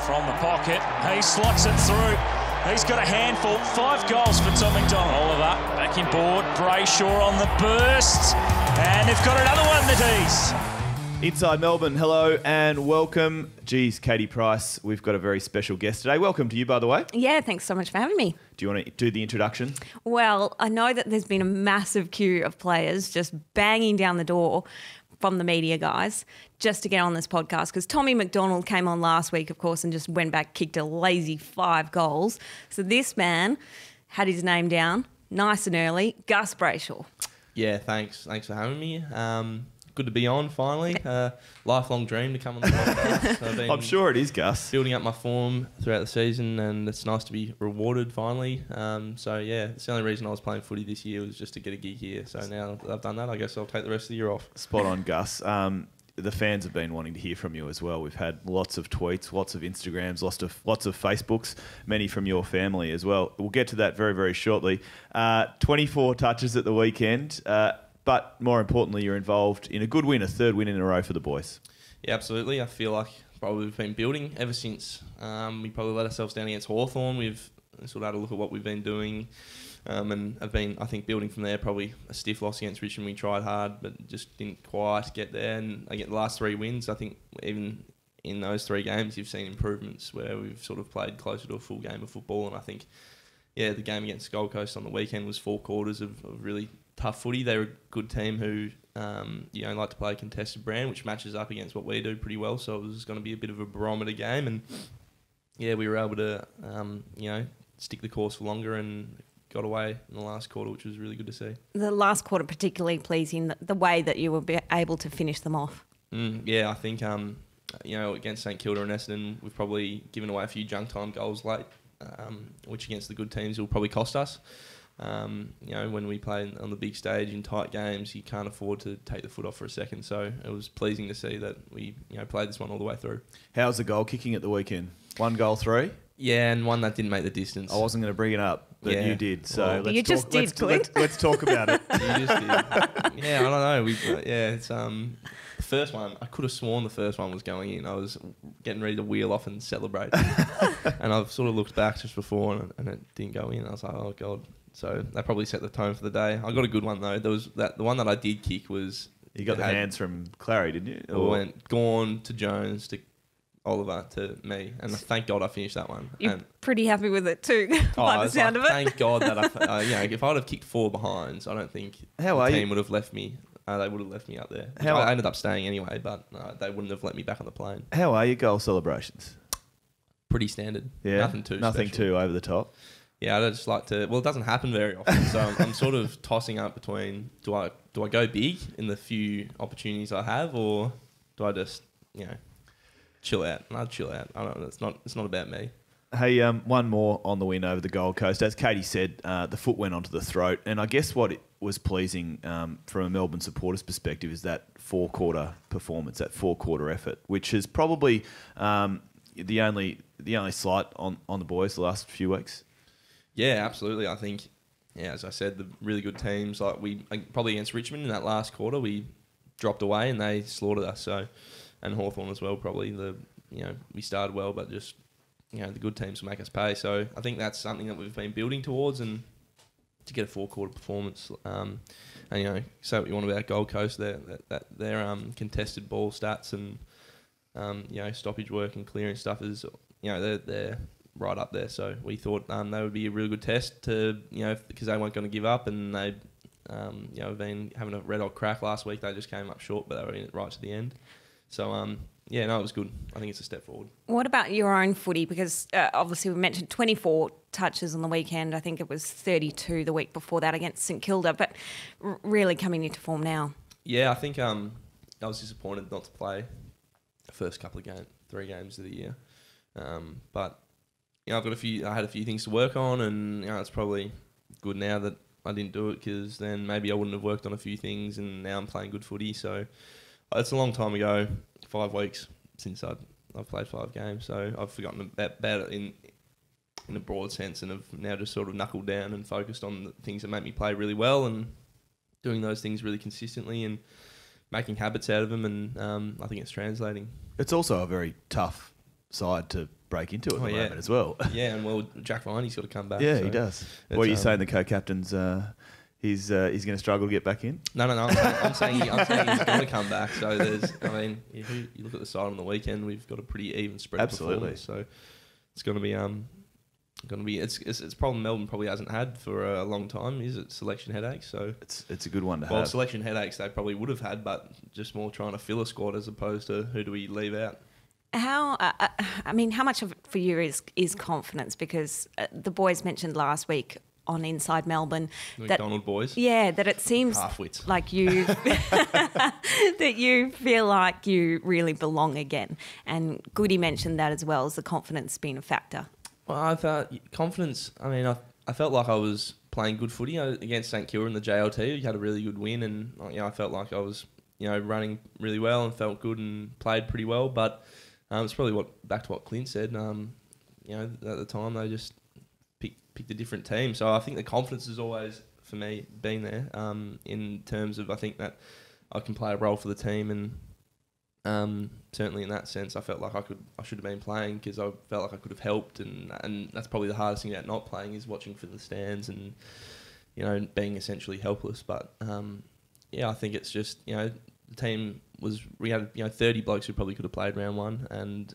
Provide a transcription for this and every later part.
from the pocket. He slots it through. He's got a handful. 5 goals for Tom McDonald. Oliver back in board. Brayshaw on the burst. And they've got another one that he's. Inside Melbourne, hello and welcome. Geez, Katie Price, we've got a very special guest today. Welcome to you, by the way. Yeah, thanks so much for having me. Do you want to do the introduction? Well, I know that there's been a massive queue of players just banging down the door from the media guys just to get on this podcast because Tommy McDonald came on last week, of course, and just went back, kicked a lazy 5 goals. So this man had his name down nice and early, Gus Brayshaw. Yeah, thanks for having me. Good to be on finally. Lifelong dream to come on the podcast. I've been I'm sure it is, Gus. building up my form throughout the season, and it's nice to be rewarded finally. So yeah, it's the only reason I was playing footy this year was just to get a gig here. So now that I've done that, I guess I'll take the rest of the year off. Spot on, Gus. The fans have been wanting to hear from you as well. We've had lots of tweets, lots of Instagrams, lots of Facebooks, many from your family as well. We'll get to that very, very shortly. 24 touches at the weekend. But more importantly, you're involved in a good win, a 3rd win in a row for the boys. Yeah, absolutely. I feel like probably we've been building ever since we probably let ourselves down against Hawthorn. We've sort of had a look at what we've been doing and have been, I think, building from there. Probably a stiff loss against Richmond. We tried hard, but just didn't quite get there. And I get the last 3 wins. I think even in those 3 games, you've seen improvements where we've sort of played closer to a full game of football. And I think, yeah, the game against Gold Coast on the weekend was 4 quarters of really tough footy. They're a good team who like to play a contested brand, which matches up against what we do pretty well. So it was going to be a bit of a barometer game, and yeah, we were able to stick the course for longer and got away in the last quarter, which was really good to see. The last quarter particularly pleasing, the way that you were able to finish them off. Yeah, I think against St Kilda and Essendon, we've probably given away a few junk time goals late, which against the good teams will probably cost us. When we play on the big stage in tight games, you can't afford to take the foot off for a second. So it was pleasing to see that we played this one all the way through. How's the goal kicking at the weekend? 1 goal, 3? Yeah, and one that didn't make the distance. I wasn't going to bring it up, but Yeah. you did. So Well, you just did, Clint. Let's talk about it. You just did. Yeah, I don't know. It's the first one. I could have sworn the first one was going in. I was getting ready to wheel off and celebrate, and I've sort of looked back just before, and it didn't go in. I was like, oh god. So that probably set the tone for the day. I got a good one though. There was the one that I did kick was You got the hands from Clary, didn't you? It went Gawn to Jones to Oliver to me, and thank God I finished that one. You're And pretty happy with it too, by the sound of it. Thank God that if I'd have kicked 4 behinds, I don't think the team would have left me. They would have left me up there. I ended up staying anyway, but they wouldn't have let me back on the plane. How are your goal celebrations? Pretty standard. Yeah, Nothing too over the top. Yeah, I just like to. Well, it doesn't happen very often, so I'm sort of tossing up between do I go big in the few opportunities I have, or do I just chill out? And I'd chill out. I don't know. It's not about me. Hey, one more on the win over the Gold Coast. As Katie said, the foot went onto the throat, and I guess what it was pleasing from a Melbourne supporters' perspective is that 4-quarter performance, that 4-quarter effort, which is probably the only slight on the boys the last few weeks. Yeah, absolutely. I think, as I said, the really good teams, like probably against Richmond in that last quarter, we dropped away and they slaughtered us. So, and Hawthorn as well, probably we started well, but just the good teams will make us pay. So I think that's something that we've been building towards, and to get a 4-quarter performance. And say what you want about Gold Coast, their contested ball stats and stoppage work and clearing stuff is they're right up there. So we thought they would be a really good test to because they weren't going to give up, and they have been having a red hot crack last week. They just came up short, but they were in it right to the end. So it was good. I think it's a step forward. What about your own footy? Because obviously we mentioned 24 touches on the weekend. I think it was 32 the week before that against St Kilda, but really coming into form now. Yeah, I think I was disappointed not to play the first couple of 3 games of the year. But I've got I had a few things to work on, and it's probably good now that I didn't do it, because then maybe I wouldn't have worked on a few things, and now I'm playing good footy. So it's a long time ago, 5 weeks since I've played 5 games, so I've forgotten about it in a broad sense, and have now just sort of knuckled down and focused on the things that make me play really well, and doing those things really consistently and making habits out of them, and I think it's translating. It's also a very tough side to break into it at the yeah. moment as well. Yeah, and well, Jack Viney's got to come back. Yeah, so he does. What are you saying? The co-captain's he's going to struggle to get back in? No. I'm saying he's going to come back. So if you look at the side on the weekend, we've got a pretty even spread. Absolutely. Of performance. So it's going to be it's a problem Melbourne probably hasn't had for a long time. Is it selection headaches? So it's a good one to well, have. selection headaches they probably would have had, but just more trying to fill a squad as opposed to who do we leave out. How much of it for you is confidence? Because the boys mentioned last week on Inside Melbourne The that McDonald boys. Yeah, that it seems Half-wits. like you that you feel like you really belong again. And Goody mentioned that as well as the confidence being a factor. Well, I thought confidence. I felt like I was playing good footy against St Kilda in the JLT. We had a really good win, and I felt like I was running really well and felt good and played pretty well. But it's probably back to what Clint said. At the time they just picked a different team. So I think the confidence has always for me been there. In terms of I think that I can play a role for the team and. Certainly in that sense, I felt like I should have been playing because I felt like I could have helped, and that's probably the hardest thing about not playing is watching for the stands and being essentially helpless. But I think it's just the team we had 30 blokes who probably could have played round one, and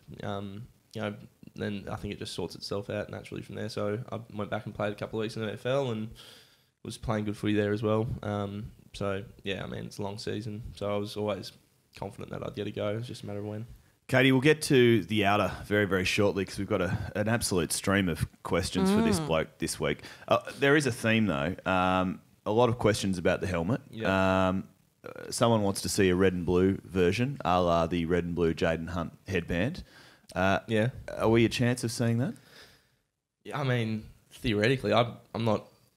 then I think it just sorts itself out naturally from there. So I went back and played a couple of weeks in the AFL and was playing good footy there as well. It's a long season, so I was always confident that I'd get a go. It's just a matter of when. Caty, we'll get to the outer very, very shortly because we've got an absolute stream of questions for this bloke this week. There is a theme, though. A lot of questions about the helmet. Yep. Someone wants to see a red and blue version, a la the red and blue Jaden Hunt headband. Yeah. Are we a chance of seeing that? Yeah, theoretically, I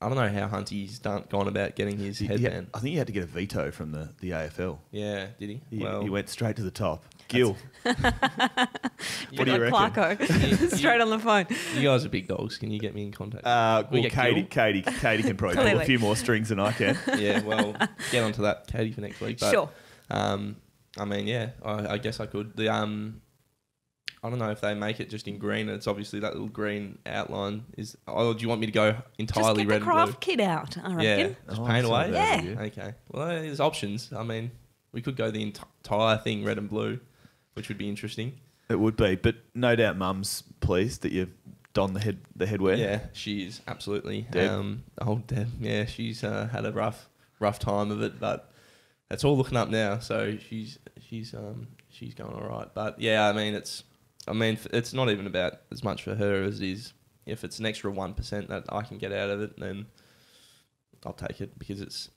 don't know how Hunty's gone about getting his headband. I think he had to get a veto from the AFL. Yeah, did he? He went straight to the top. Gil. What do you reckon? Clarko, straight on the phone. You guys are big dogs. Can you get me in contact? Katie can probably pull a few more strings than I can. Yeah, well, get onto that, Katie, for next week. But, sure. I guess I could. I don't know if they make it just in green. It's obviously that little green outline. Do you want me to go entirely red and blue? Just get the craft kit out, I reckon. Yeah, just paint away? Yeah. Okay. Well, there's options. We could go the entire thing red and blue, which would be interesting. It would be, but no doubt Mum's pleased that you've donned the headwear. Yeah, she is absolutely. Deb. Deb. Yeah, she's had a rough time of it, but it's all looking up now. So she's going all right. But yeah, it's not even about as much for her as it is if it's an extra 1% that I can get out of it, then I'll take it because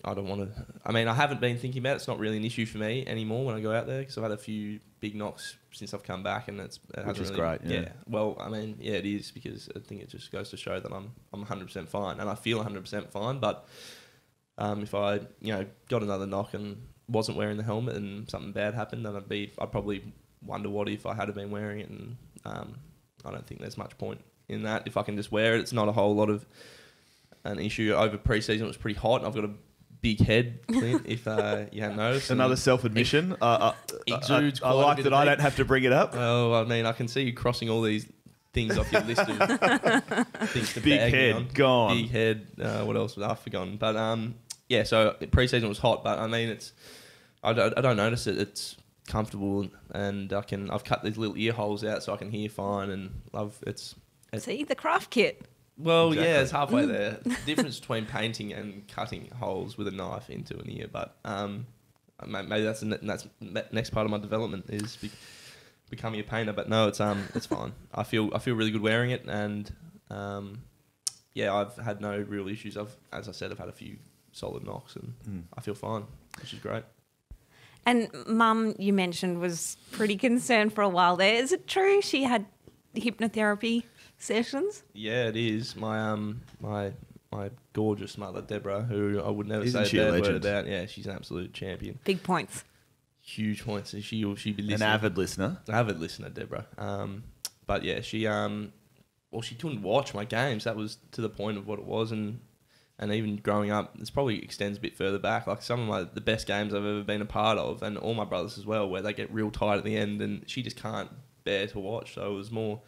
I don't want to. I haven't been thinking about it. It's not really an issue for me anymore when I go out there because I've had a few big knocks since I've come back, and which is great. Yeah. Well, it is because I think it just goes to show that I'm 100% fine, and I feel 100% fine. But if I got another knock and wasn't wearing the helmet and something bad happened, then I'd probably wonder what if I had been wearing it, and I don't think there's much point in that. If I can just wear it, it's not a whole lot of an issue. Over pre-season, it was pretty hot, and I've got a big head, Clint, if you hadn't noticed. Another self-admission. I like that I don't have to bring it up. Well, I can see you crossing all these things off your list of things to big bag me head, on. gone. Big head, what else was I forgotten? But so pre-season was hot, but I don't notice it. It's comfortable, and I've cut these little ear holes out so I can hear fine, and See the craft kit. Well, Exactly. yeah, it's halfway there. The difference between painting and cutting holes with a knife into an ear, but maybe that's the next part of my development is becoming a painter. But no, it's fine. I feel really good wearing it, and I've had no real issues. As I said, I've had a few solid knocks, and I feel fine, which is great. And Mum, you mentioned, was pretty concerned for a while there. Is it true she had hypnotherapy sessions? Yeah, it is. My gorgeous mother, Deborah, who I would never Isn't say she a a bad word legend? about. Yeah, she's an absolute champion. Big points. Huge points. And she'd be listening. An avid listener. Avid listener, Deborah. But yeah, she couldn't watch my games. That was to the point of what it was, and even growing up, this probably extends a bit further back. Like some of the best games I've ever been a part of, and all my brothers as well, where they get real tight at the end, and she just can't bear to watch. So it was more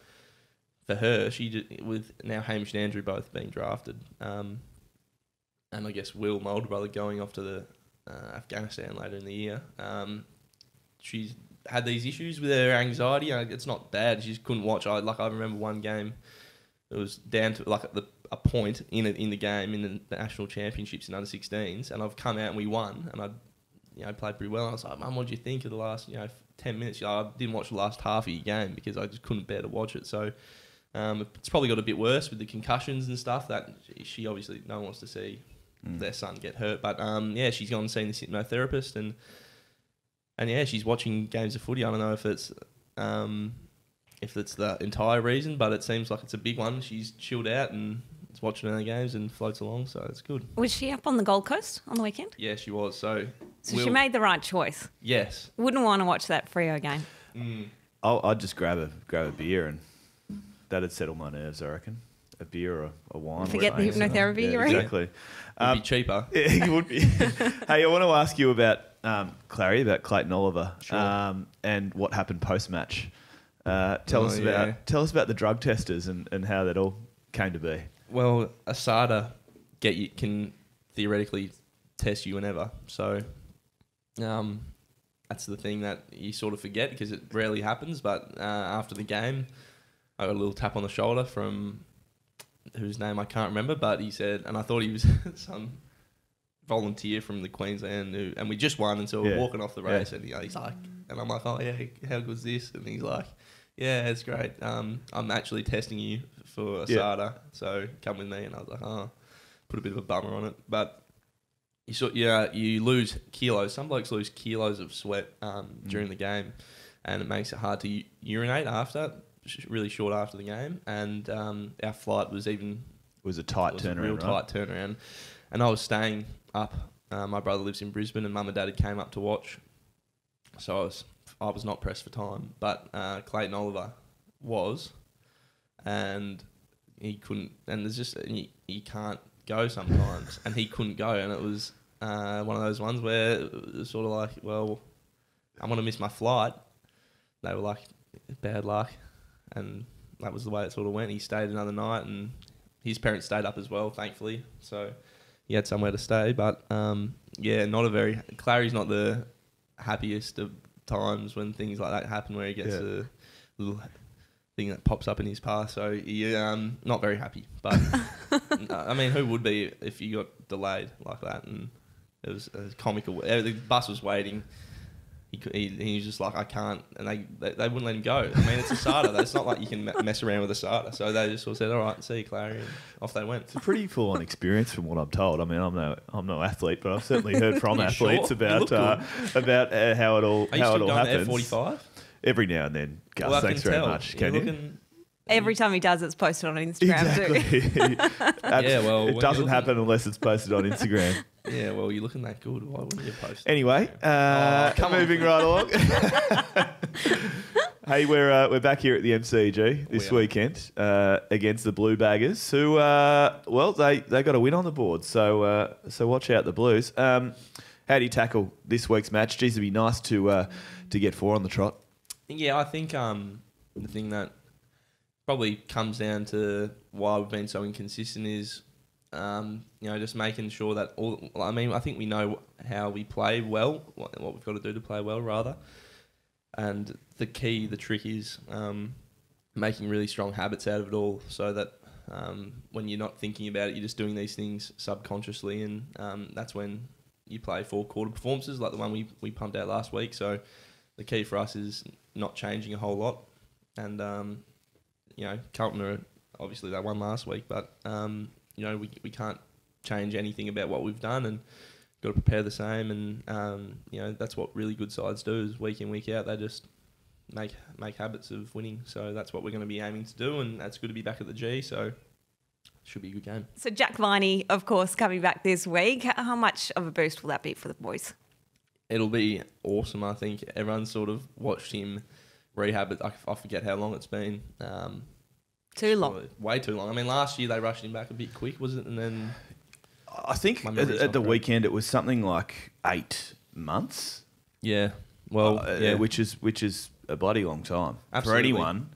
for her. With now Hamish and Andrew both being drafted, and I guess Will, my older brother, going off to the Afghanistan later in the year. She's had these issues with her anxiety. It's not bad. She just couldn't watch. I remember one game. It was down to a point in the game in the national championships in under-16s, and I've come out and we won, and I played pretty well. And I was like, Mum, what do you think of the last 10 minutes? I didn't watch the last half of your game because I just couldn't bear to watch it. So it's probably got a bit worse with the concussions and stuff. That she obviously no one wants to see their son get hurt. But she's gone and seen the hypnotherapist, and she's watching games of footy. I don't know if it's the entire reason, but it seems like it's a big one. She's chilled out and is watching her games and floats along, so it's good. Was she up on the Gold Coast on the weekend? Yeah, she was. So she made the right choice. Yes. Wouldn't want to watch that Freo game. I'd just grab a beer, and that'd settle my nerves, I reckon. A beer or a wine. Forget the hypnotherapy, you reckon? Exactly. Would be cheaper. It would be. Hey, I want to ask you about Clary, about Clayton Oliver, Sure. and what happened post-match. Tell us about the drug testers and how that all came to be. Well, ASADA can theoretically test you whenever. So that's the thing that you sort of forget because it rarely happens. But after the game, I got a little tap on the shoulder from whose name I can't remember, but he said, and I thought he was some volunteer from the Queensland and we just won, and so we're walking off the race, and he's like, and I'm like, oh yeah, how good's this? And he's like, yeah, it's great. I'm actually testing you for ASADA, so come with me. And I was like, oh, put a bit of a bummer on it, but you lose kilos. Some blokes lose kilos of sweat during the game, and it makes it hard to urinate after. Really short after the game, and our flight was a tight turnaround, real tight turnaround, and I was staying up. My brother lives in Brisbane, and Mum and Dad had came up to watch, so I was not pressed for time. But Clayton Oliver was, and he couldn't. And there's just he can't go sometimes, and he couldn't go, and it was one of those ones where it was sort of like, well, I'm gonna miss my flight. They were like, bad luck. And that was the way it sort of went. He stayed another night, and his parents stayed up as well, thankfully. So he had somewhere to stay. But Clary's not the happiest of times when things like that happen, where he gets a little thing that pops up in his path. So he not very happy. But I mean, who would be if you got delayed like that? And it was comical. The bus was waiting. He was just like, I can't, and they wouldn't let him go. I mean, it's ASADA. It's not like you can mess around with ASADA. So they just sort of said, all right, see you, Clary, and off they went. It's a pretty full-on experience from what I'm told. I mean, I'm no athlete, but I've certainly heard from athletes about how it all happens. F45? Every now and then, Gus. Thanks very much. Can you? Every time he does, it's posted on Instagram too. It doesn't happen unless it's posted on Instagram. Yeah, well, you're looking that good. Why wouldn't you post? Anyway, moving right along. Hey, we're back here at the MCG this weekend against the Blue Baggers, who they got a win on the board. So watch out, the Blues. How do you tackle this week's match? Geez, it'd be nice to get 4 on the trot. Yeah, I think the thing that probably comes down to why we've been so inconsistent is, just making sure that I think we know how we play well, what we've got to do to play well, rather. And the trick is making really strong habits out of it all, so that when you're not thinking about it, you're just doing these things subconsciously, and that's when you play 4-quarter performances like the one we pumped out last week. So the key for us is not changing a whole lot, and Carlton are obviously they won last week, but we can't change anything about what we've done, and got to prepare the same. And that's what really good sides do, is week in, week out they just make habits of winning. So that's what we're going to be aiming to do, and that's good to be back at the G. So it should be a good game. So Jack Viney, of course, coming back this week. How much of a boost will that be for the boys? It'll be awesome. I think everyone's sort of watched him rehab. I forget how long it's been. Too long. Way too long. I mean, last year they rushed him back a bit quick, was it? And then I think at the weekend it was something like 8 months. Yeah. Well, which is a bloody long time Absolutely. for anyone.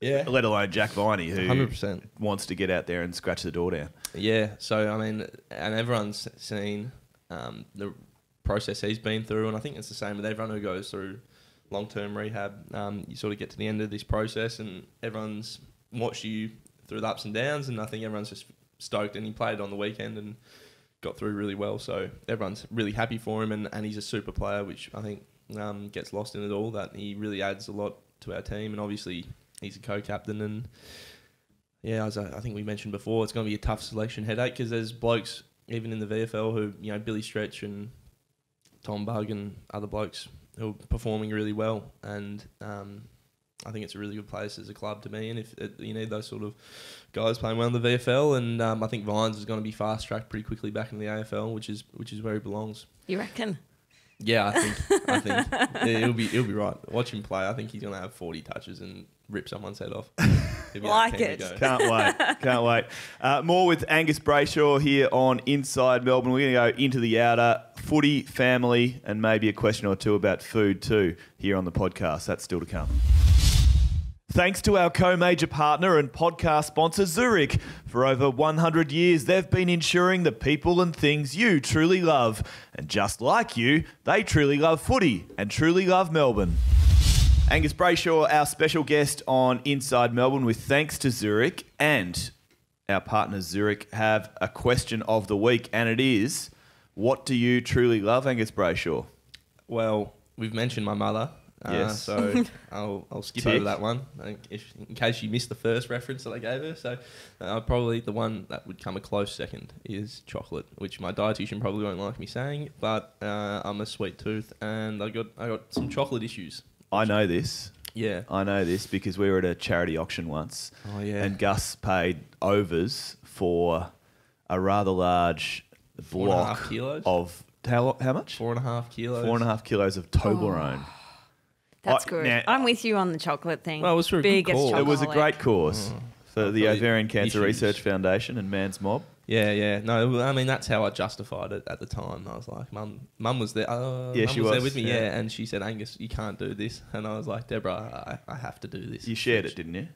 Yeah. Let alone Jack Viney, who 100%. wants to get out there and scratch the door down. Yeah. So, I mean, and everyone's seen the process he's been through, and I think it's the same with everyone who goes through long-term rehab. You sort of get to the end of this process and everyone's watched you through the ups and downs, and I think everyone's just stoked, and he played on the weekend and got through really well, so everyone's really happy for him, and he's a super player, which I think gets lost in it all, that he really adds a lot to our team, and obviously he's a co-captain, and yeah, as I think we mentioned before, it's going to be a tough selection headache because there's blokes even in the VFL who, you know, Billy Stretch and Tom Bug and other blokes who are performing really well, and I think it's a really good place as a club to be in if you need those sort of guys playing well in the VFL, and I think Vines is going to be fast-tracked pretty quickly back in the AFL, which is where he belongs. You reckon? Yeah, I think yeah, he'll be right. Watch him play. I think he's going to have 40 touches and rip someone's head off. Like it. Can't wait. More with Angus Brayshaw here on Inside Melbourne. We're going to go into the outer, footy, family, and maybe a question or two about food too here on the podcast. That's still to come. Thanks to our co-major partner and podcast sponsor, Zurich. For over 100 years, they've been ensuring the people and things you truly love. And just like you, they truly love footy and truly love Melbourne. Angus Brayshaw, our special guest on Inside Melbourne, with thanks to Zurich. And our partners, Zurich, have a question of the week, and it is, what do you truly love, Angus Brayshaw? Well, we've mentioned my mother. Yes. So I'll skip over that one in case you missed the first reference that I gave her. So probably the one that would come a close second is chocolate, which my dietitian probably won't like me saying, but I'm a sweet tooth and I got some chocolate issues. I know this. Yeah. I know this because we were at a charity auction once. Oh, yeah. And Gus paid overs for a rather large block 4.5 kilos? of... How much? 4.5 kilos. 4.5 kilos of Toblerone. That's good. Now, I'm with you on the chocolate thing. Well, it was for a good Biggest cause. it was a chocoholic. great cause for the Ovarian Cancer issues. Research Foundation and Man's Mob. Yeah. No, I mean, that's how I justified it at the time. I was like, Mum was there. Yeah, Mum she was there was, with me, yeah. yeah. And she said, Angus, you can't do this. And I was like, Deborah, I have to do this. You shared it, didn't you?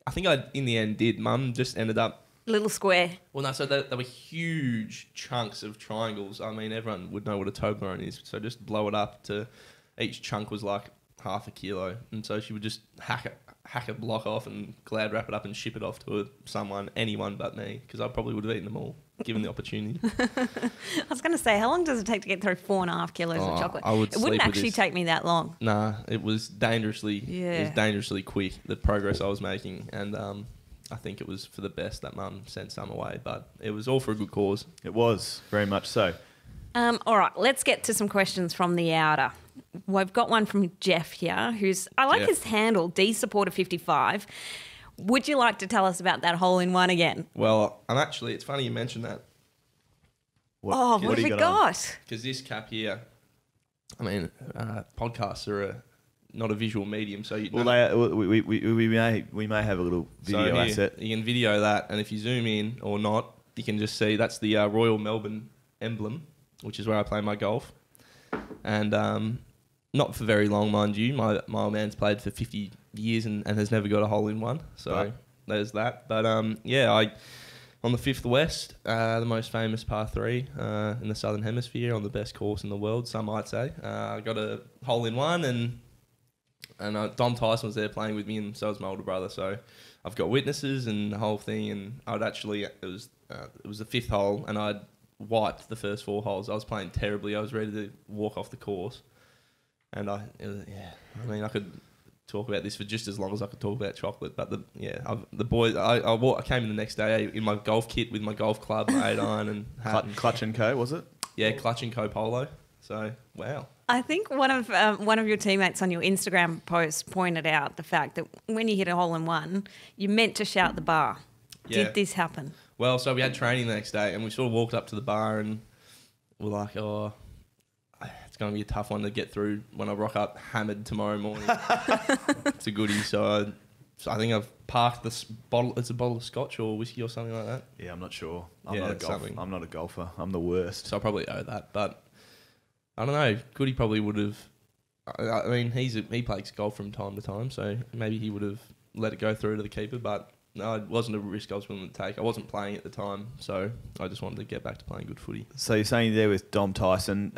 I think I, in the end, did. Mum just ended up... Little square. Well, no, so they were huge chunks of triangles. I mean, everyone would know what a Toblerone is. So just blow it up to... Each chunk was like half a kilo. And so she would just hack a block off and glad wrap it up and ship it off to anyone but me, because I probably would have eaten them all, given the opportunity. I was going to say, how long does it take to get through 4.5 kilos of chocolate? I would it wouldn't sleep with actually this. take me that long. Nah, it was dangerously quick, the progress I was making. And I think it was for the best that Mum sent some away, but it was all for a good cause. It was, very much so. All right, let's get to some questions from the outer. We've got one from Jeff here, I like Jeff. his handle, DSupporter55. Would you like to tell us about that hole-in-one again? Well, it's funny you mentioned that, What have do we you got on? got? because this cap here, I mean, podcasts are not a visual medium, so you Well, we may have a little video here, asset. You can video that, and if you zoom in or not, you can just see that's the Royal Melbourne emblem, which is where I play my golf. And not for very long, mind you. My old man's played for 50 years and has never got a hole in one. So Right. there's that. But on the Fifth West, the most famous par 3 in the Southern Hemisphere, on the best course in the world, some might say. I got a hole in one, and Dom Tyson was there playing with me, and so was my older brother. So I've got witnesses and the whole thing. And it was the fifth hole, and I'd wiped the first 4 holes. I was playing terribly. I was ready to walk off the course, and I could talk about this for just as long as I could talk about chocolate. But the boys, I came in the next day in my golf kit with my golf club, my 8 iron and hat. Clutch and Co, was it? Yeah, Clutch and Co polo. So wow. I think one of your teammates on your Instagram post pointed out the fact that when you hit a hole-in-one, you meant to shout the bar. Yeah. Did this happen? Well, so we had training the next day, and we sort of walked up to the bar, and we're like, oh, it's going to be a tough one to get through when I rock up hammered tomorrow morning. It's a goodie. So I think I've parked this bottle. It's a bottle of scotch or whiskey or something like that. Yeah, I'm not sure. it's something. I'm not a golfer. I'm the worst. So I probably owe that. But I don't know. Goody probably would have I mean, he plays golf from time to time, so maybe he would have let it go through to the keeper, but no, it wasn't a risk I was willing to take. I wasn't playing at the time, so I just wanted to get back to playing good footy. So you're saying there with Dom Tyson,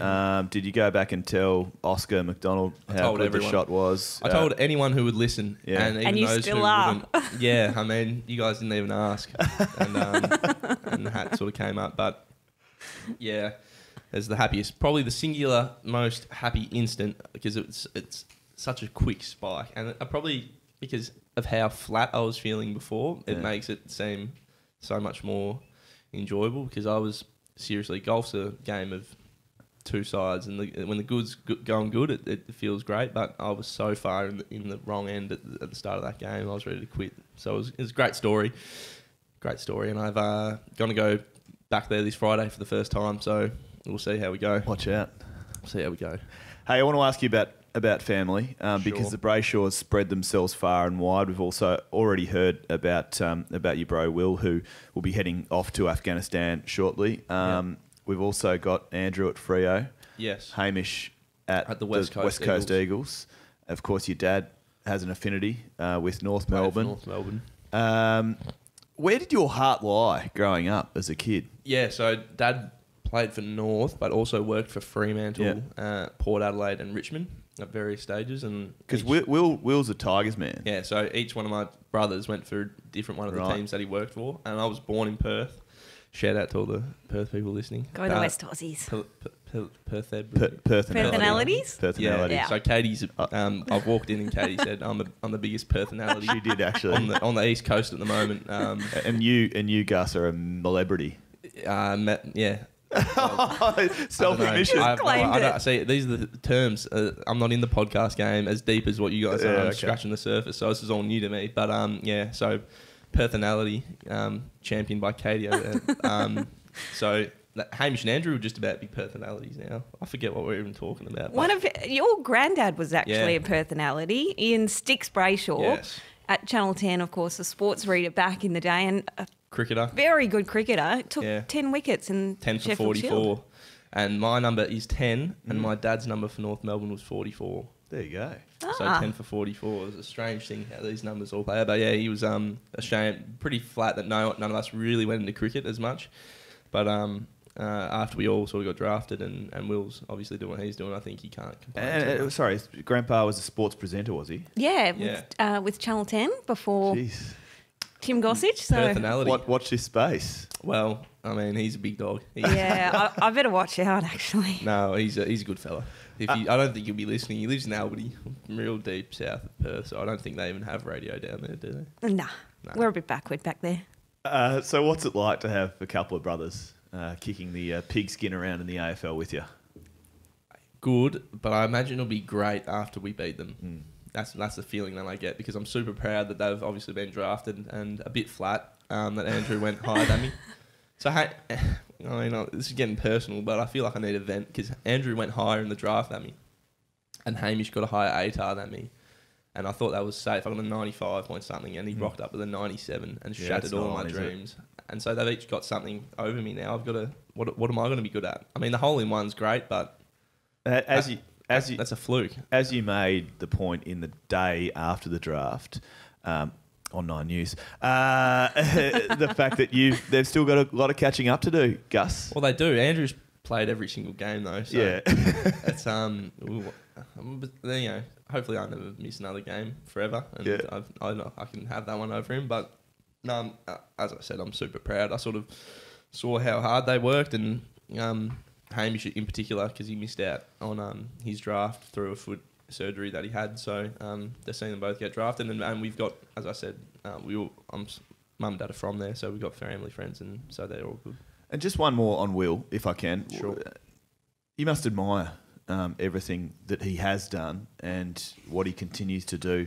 did you go back and tell Oscar McDonald how good the shot was? I told anyone who would listen, and even you those still who are. wouldn't. Yeah, I mean, you guys didn't even ask, and the hat sort of came up, but yeah, as the happiest, probably the singular most happy instant, because it's such a quick spike, and I probably because of how flat I was feeling before, it makes it seem so much more enjoyable, because I was seriously, golf's a game of two sides, and when the good's going good, it feels great, but I was so far in the wrong end at the start of that game, I was ready to quit. So it was a great story, and I've going to go back there this Friday for the first time, so we'll see how we go. Watch out. See how we go. Hey, I want to ask you about family, because the Brayshaws spread themselves far and wide. We've also already heard about your bro Will, who will be heading off to Afghanistan shortly. We've also got Andrew at Freo. Yes. Hamish at the West Coast Eagles. Of course, your dad has an affinity with North Melbourne. North Melbourne. Where did your heart lie growing up as a kid? Yeah, so Dad played for North, but also worked for Fremantle, Port Adelaide, and Richmond at various stages. And because Will's a Tigers man. Yeah, so each one of my brothers went for a different one of the teams that he worked for, and I was born in Perth. Shout out to all the Perth people listening. Go the West Aussies. Personalities. Yeah. So Katie's. I've walked in and Katie said, "I'm the biggest personality." She did actually on the East Coast at the moment. And you Gus are a celebrity. Yeah. Self-admission. I see, these are the terms. I'm not in the podcast game as deep as what you guys are. I'm scratching the surface, so this is all new to me. But so personality, championed by Katie. So Hamish and Andrew will just about be personalities now. I forget what we're even talking about. One of your granddad was actually a personality. Ian Sticks Brayshaw at Channel 10, of course, a sports reader back in the day, and cricketer. Very good cricketer. Took 10 wickets in 10 for Sheffield 44. Shield. And my number is 10, and my dad's number for North Melbourne was 44. There you go. So 10 for 44. It was a strange thing how these numbers all play out. But yeah, he was ashamed, pretty flat that none of us really went into cricket as much. But after we all sort of got drafted, and Will's obviously doing what he's doing, I think he can't complain. Sorry, Grandpa was a sports presenter, was he? Yeah, with Channel 10 before Tim Gossage. So personality. Watch this space. Well, I mean, he's a big dog. I better watch out, actually. No, he's a good fella. I don't think he'll be listening. He lives in Albany, real deep south of Perth, so I don't think they even have radio down there, do they? Nah. We're a bit backward back there. So what's it like to have a couple of brothers kicking the pigskin around in the AFL with you? Good, but I imagine it'll be great after we beat them. That's the feeling that I get, because I'm super proud that they've obviously been drafted, and a bit flat that Andrew went higher than me. So, I mean, this is getting personal, but I feel like I need a vent, because Andrew went higher in the draft than me, and Hamish got a higher ATAR than me. And I thought that was safe. I got a 95 point something, and he rocked up with a 97 and shattered all my dreams. And so they've each got something over me now. I've got to, what am I going to be good at? I mean, the hole-in-one's great, but that's a fluke. As you made the point in the day after the draft, on 9 News, the fact that they've still got a lot of catching up to do, Gus. Well, they do. Andrew's played every single game though, so it's hopefully I never miss another game forever, and I can have that one over him. But no, as I said, I'm super proud. I sort of saw how hard they worked, and Hamish in particular, because he missed out on his draft through a foot surgery that he had. So they're seeing them both get drafted, and we've got, as I said, mum and dad are from there, so we've got family, friends, and so they're all good. And just one more on Will, if I can. Sure. You must admire everything that he has done and what he continues to do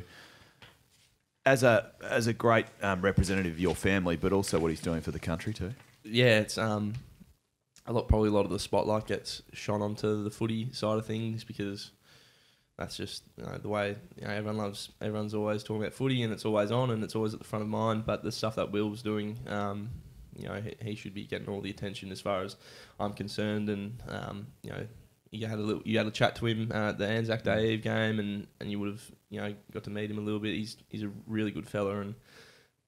as a great representative of your family, but also what he's doing for the country too. Yeah, it's probably a lot of the spotlight gets shone onto the footy side of things, because that's just the way everyone's always talking about footy, and it's always on and it's always at the front of mind. But the stuff that Will's doing, he should be getting all the attention as far as I'm concerned. And you had a chat to him at the Anzac Day Eve game, and you would have got to meet him a little bit. He's a really good fella,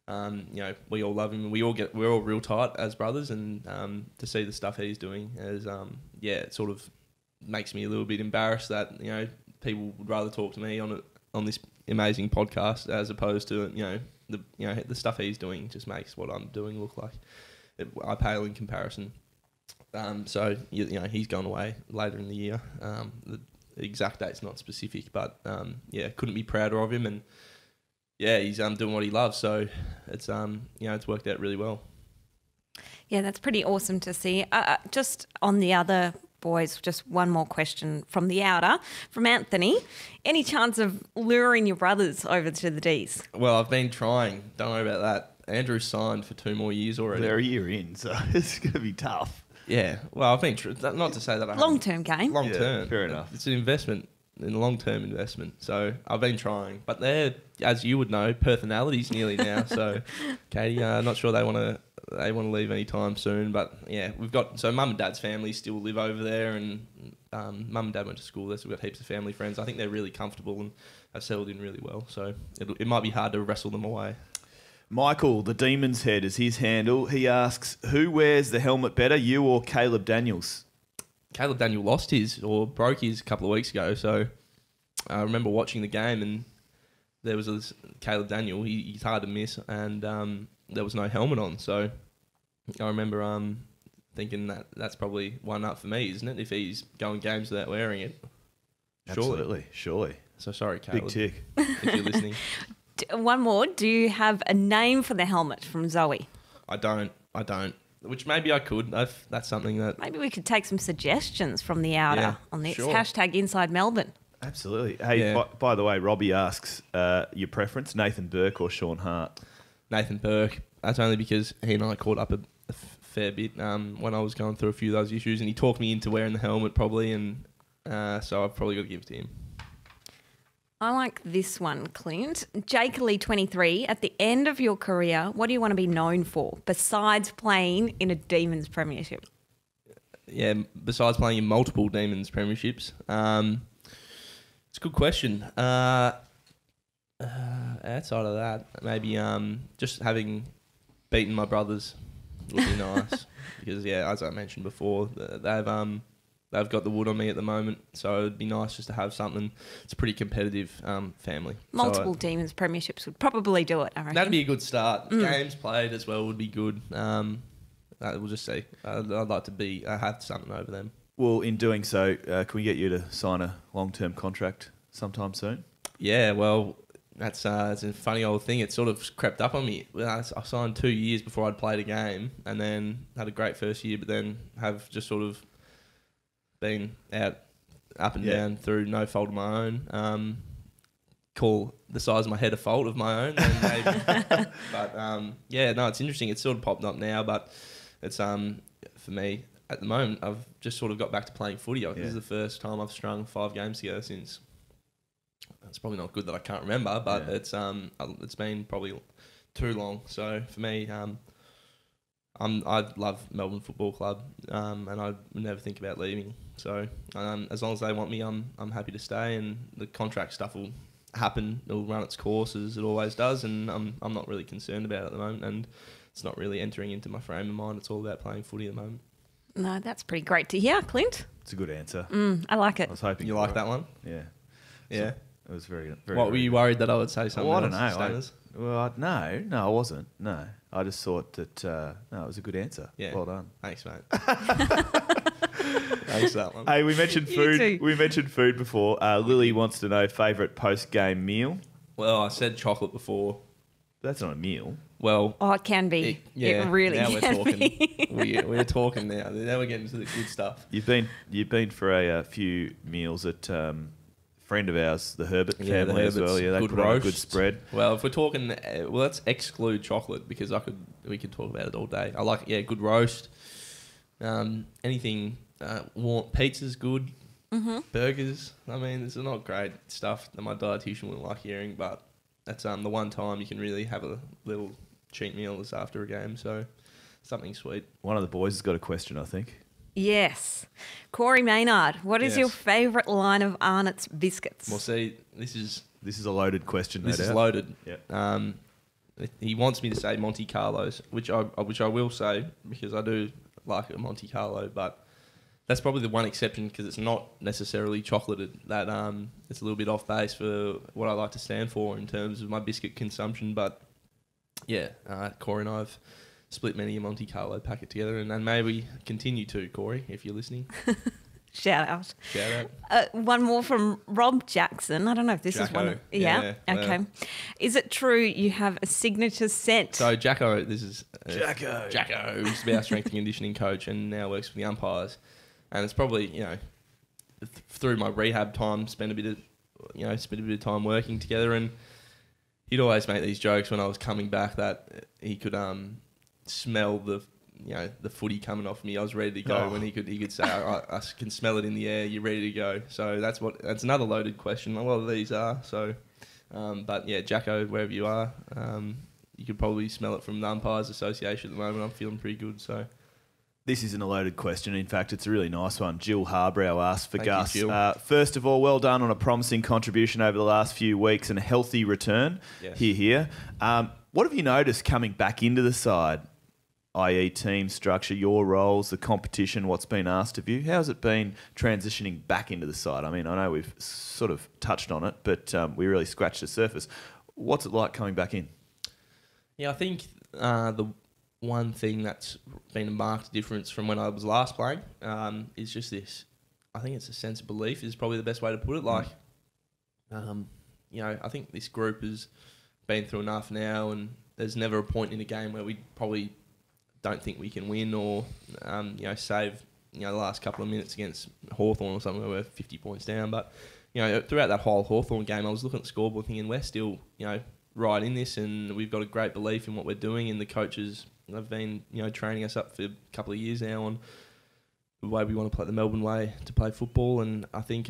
and we all love him. We're all real tight as brothers, and to see the stuff he's doing is it sort of makes me a little bit embarrassed that people would rather talk to me on this amazing podcast as opposed to the stuff he's doing. Just makes what I'm doing look like I pale in comparison. So he's gone away later in the year. The exact date's not specific, but couldn't be prouder of him, and he's doing what he loves. So it's it's worked out really well. Yeah, that's pretty awesome to see. Just on the other boys, just one more question from the outer, from Anthony. Any chance of luring your brothers over to the D's? Well, I've been trying. Don't worry about that. Andrew signed for 2 more years already. They're a year in, so it's going to be tough. Yeah, well, I've been not to say that I long-term game. Long-term. Fair enough. It's an investment, a long-term investment. So I've been trying, but they're, as you would know, personalities nearly now. So, Katie, not sure they want to leave anytime soon. But yeah, we've got mum and dad's family still live over there, and mum and dad went to school there, so we've got heaps of family friends. I think they're really comfortable and have settled in really well. So it might be hard to wrestle them away. Michael, the Demon's Head, is his handle. He asks, who wears the helmet better, you or Caleb Daniels? Caleb Daniel lost his or broke his a couple of weeks ago. So I remember watching the game, and there was this Caleb Daniel. He's hard to miss, and there was no helmet on. So I remember thinking that's probably one up for me, isn't it? If he's going games without wearing it. Surely. So sorry, Caleb. Big tick. If you're listening. One more. Do you have a name for the helmet from Zoe? I don't. Which maybe I could. That's something that... Maybe we could take some suggestions from the outer on this. Sure. Hashtag Inside Melbourne. Absolutely. Hey, by the way, Robbie asks your preference, Nathan Burke or Sean Hart? Nathan Burke. That's only because he and I caught up a fair bit when I was going through a few of those issues, and he talked me into wearing the helmet probably, and so I've probably got to give it to him. I like this one, Clint. Jake Lee, 23. At the end of your career, what do you want to be known for besides playing in a Demons premiership? Yeah, besides playing in multiple Demons premierships. It's a good question. Outside of that, maybe just having beaten my brothers would be nice. Because, as I mentioned before, they've got the wood on me at the moment, so it'd be nice just to have something. It's a pretty competitive family. Multiple Demons premierships would probably do it, I reckon. That'd be a good start. Games played as well would be good. We'll just see. I'd like to have something over them. Well, in doing so, can we get you to sign a long-term contract sometime soon? Yeah, well, that's a funny old thing. It sort of crept up on me. I signed 2 years before I'd played a game, and then had a great first year, but then have just sort of been up and down through no fault of my own. Call the size of my head a fault of my own, then maybe. But it's interesting. It's sort of popped up now, but it's for me at the moment, I've just sort of got back to playing footy. This is the first time I've strung 5 games together since. It's probably not good that I can't remember, but it's been probably too long. So for me, I love Melbourne Football Club, and I would never think about leaving. So as long as they want me, I'm happy to stay, and the contract stuff will happen. It'll run its course as it always does, and I'm not really concerned about it at the moment, and it's not really entering into my frame of mind. It's all about playing footy at the moment. No, that's pretty great to hear, Clint. It's a good answer. I like it. I was hoping you like that one. Yeah. Yeah. It was very, very. What were you worried that I would say something? Well, I don't else, know. No, I wasn't. No, I just thought that it was a good answer. Yeah. Well done. Thanks, mate. Thanks for that one. Hey, we mentioned You food. too. We mentioned food before. Lily wants to know favourite post-game meal. Well, I said chocolate before. That's not a meal. Well, It can be. It really now can we're talking. be. We're talking now. Now we're getting to the good stuff. You've been for a few meals at friend of ours, the Herbert family as well. Yeah, they good put on a roast. good spread. Well, if we're talking, let's exclude chocolate because we could talk about it all day. I like good roast. Anything warm, pizza's good. Mm-hmm. Burgers. I mean, it's not great stuff that my dietitian wouldn't like hearing, but that's the one time you can really have a little cheat meal is after a game. So something sweet. One of the boys has got a question, I think. Yes. Corey Maynard, what is Yes. your favourite line of Arnott's biscuits? Well, see, this is a loaded question. this no is doubt. loaded. Yeah. He wants me to say Monte Carlos, which I will say because I do like a Monte Carlo, but that's probably the one exception because it's not necessarily chocolated. That it's a little bit off base for what I like to stand for in terms of my biscuit consumption. But yeah, Corey and I have split many a Monte Carlo packet together, and maybe continue to, Corey, if you're listening. Shout out. Shout out. One more from Rob Jackson. I don't know if this is one. Jacko. Yeah. Yeah, Okay. Is it true you have a signature scent? So Jacko, this is Jacko. Jacko used to be our strength and conditioning coach, and now works for the umpires. And it's probably through my rehab time, spent a bit of time working together, and he'd always make these jokes when I was coming back that he could smell the footy coming off me. I was ready to go when he could say, I can smell it in the air. You're ready to go. So that's another loaded question. A lot of these are. So, but yeah, Jacko, wherever you are, you could probably smell it from the Umpires Association at the moment. I'm feeling pretty good. So. This isn't a loaded question. In fact, it's a really nice one. Jill Harbrow asked for Thank Gus. you, Jill. First of all, well done on a promising contribution over the last few weeks and a healthy return. Yes. Here. What have you noticed coming back into the side, i.e. team structure, your roles, the competition, what's been asked of you? How's it been transitioning back into the side? I mean, I know we've sort of touched on it, but we really scratched the surface. What's it like coming back in? Yeah, I think the one thing that's been a marked difference from when I was last playing is just this. I think it's a sense of belief is probably the best way to put it. Like, I think this group has been through enough now, and there's never a point in a game where we probably don't think we can win or, save, the last couple of minutes against Hawthorn or something where we're 50 points down. But, throughout that whole Hawthorn game, I was looking at the scoreboard thinking we're still, right in this, and we've got a great belief in what we're doing, and the coaches have been, training us up for a couple of years now on the way we want to play the Melbourne way to play football. And I think,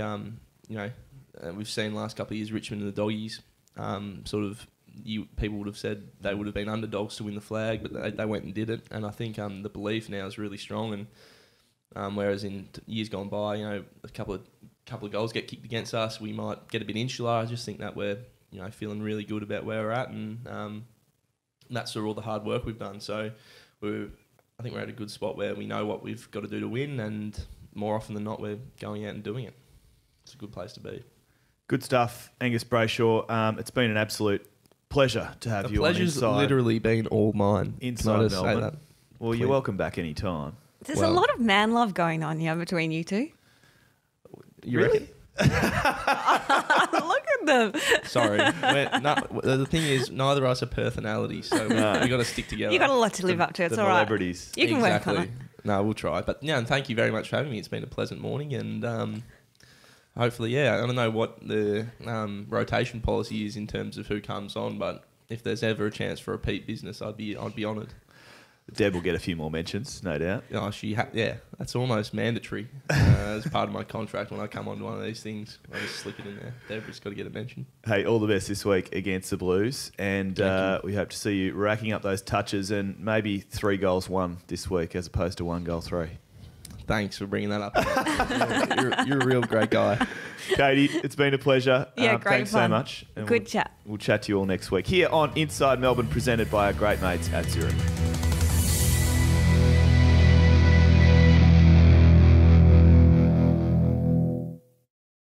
we've seen last couple of years Richmond and the Doggies, people would have said they would have been underdogs to win the flag, but they went and did it. And I think the belief now is really strong. And whereas in years gone by, a couple of goals get kicked against us, we might get a bit insular. I just think that we're feeling really good about where we're at, and that's through all the hard work we've done. So I think we're at a good spot where we know what we've got to do to win, and more often than not, we're going out and doing it. It's a good place to be. Good stuff, Angus Brayshaw. It's been an absolute pleasure to have you on Inside. The pleasure's literally been all mine. Inside Melbourne. Well, you're welcome back any time. There's a lot of man love going on here between you two. You reckon? Look at them. Sorry. The thing is, neither of us are personalities, so we got to stick together. You got a lot to live up to. It's The all right. celebrities. You can work on it. No, we'll try. But yeah, and thank you very much for having me. It's been a pleasant morning, and hopefully, I don't know what the rotation policy is in terms of who comes on, but if there's ever a chance for repeat business, I'd be honoured. Deb will get a few more mentions, no doubt. Oh, that's almost mandatory as part of my contract. When I come onto one of these things, I just slip it in there. Deborah's got to get a mention. Hey, all the best this week against the Blues, and we hope to see you racking up those touches and maybe 3 goals won this week as opposed to 1 goal 3. Thanks for bringing that up. You're a real great guy. Caty, it's been a pleasure. Yeah, great thanks fun. so much. And Good chat. We'll chat to you all next week here on Inside Melbourne, presented by our great mates at Zurich.